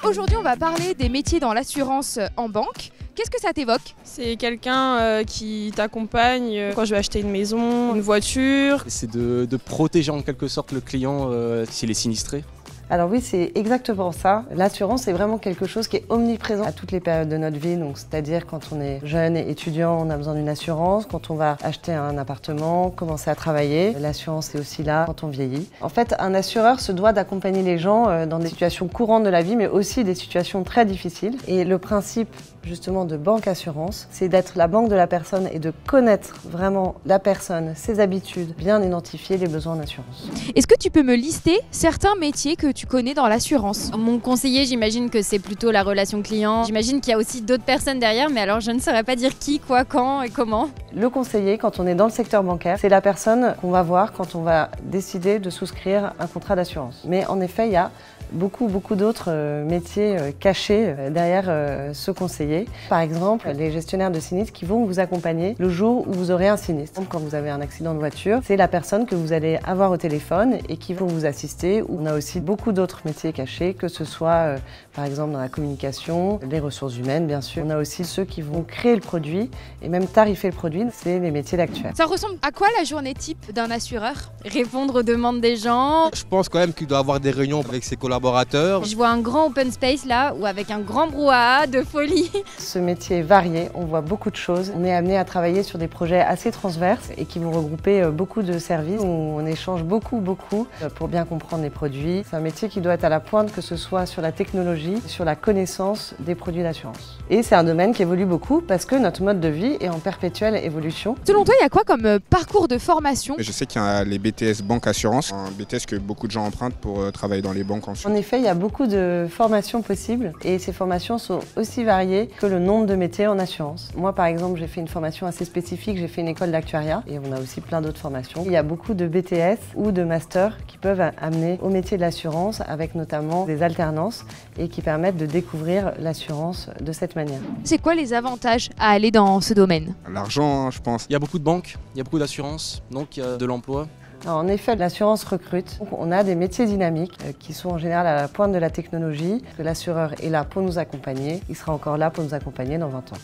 Aujourd'hui, on va parler des métiers dans l'assurance en banque. Qu'est-ce que ça t'évoque? C'est quelqu'un qui t'accompagne quand je vais acheter une maison, une voiture. C'est de protéger en quelque sorte le client s'il est sinistré. Alors oui, c'est exactement ça. L'assurance, c'est vraiment quelque chose qui est omniprésent à toutes les périodes de notre vie. Donc, c'est-à-dire quand on est jeune et étudiant, on a besoin d'une assurance. Quand on va acheter un appartement, commencer à travailler, l'assurance est aussi là quand on vieillit. En fait, un assureur se doit d'accompagner les gens dans des situations courantes de la vie, mais aussi des situations très difficiles. Et le principe justement de banque assurance, c'est d'être la banque de la personne et de connaître vraiment la personne, ses habitudes, bien identifier les besoins d'assurance. Est-ce que tu peux me lister certains métiers que tu connais dans l'assurance? Mon conseiller, j'imagine que c'est plutôt la relation client. J'imagine qu'il y a aussi d'autres personnes derrière, mais alors je ne saurais pas dire qui, quoi, quand et comment. Le conseiller, quand on est dans le secteur bancaire, c'est la personne qu'on va voir quand on va décider de souscrire un contrat d'assurance. Mais en effet, il y a beaucoup d'autres métiers cachés derrière ce conseiller. Par exemple, les gestionnaires de sinistres qui vont vous accompagner le jour où vous aurez un sinistre. Quand vous avez un accident de voiture, c'est la personne que vous allez avoir au téléphone et qui vont vous assister. On a aussi beaucoup d'autres métiers cachés, que ce soit par exemple dans la communication, les ressources humaines bien sûr. On a aussi ceux qui vont créer le produit et même tarifer le produit, c'est les métiers d'actuaire. Ça ressemble à quoi la journée type d'un assureur? Répondre aux demandes des gens. Je pense quand même qu'il doit avoir des réunions avec ses collaborateurs. Je vois un grand open space là, ou avec un grand brouhaha de folie. Ce métier est varié, on voit beaucoup de choses. On est amené à travailler sur des projets assez transverses et qui vont regrouper beaucoup de services où on échange beaucoup pour bien comprendre les produits. C'est un métier qui doit être à la pointe, que ce soit sur la technologie, sur la connaissance des produits d'assurance. Et c'est un domaine qui évolue beaucoup parce que notre mode de vie est en perpétuelle évolution. Selon toi, il y a quoi comme parcours de formation? Je sais qu'il y a les BTS Banque Assurance, un BTS que beaucoup de gens empruntent pour travailler dans les banques ensuite. En effet, il y a beaucoup de formations possibles et ces formations sont aussi variées que le nombre de métiers en assurance. Moi, par exemple, j'ai fait une formation assez spécifique, j'ai fait une école d'actuariat et on a aussi plein d'autres formations. Il y a beaucoup de BTS ou de masters qui peuvent amener au métier de l'assurance avec notamment des alternances et qui permettent de découvrir l'assurance de cette manière. C'est quoi les avantages à aller dans ce domaine? L'argent, je pense. Il y a beaucoup de banques, il y a beaucoup d'assurances, donc il y a de l'emploi. Alors, en effet, l'assurance recrute. Donc, on a des métiers dynamiques qui sont en général à la pointe de la technologie. L'assureur est là pour nous accompagner. Il sera encore là pour nous accompagner dans 20 ans.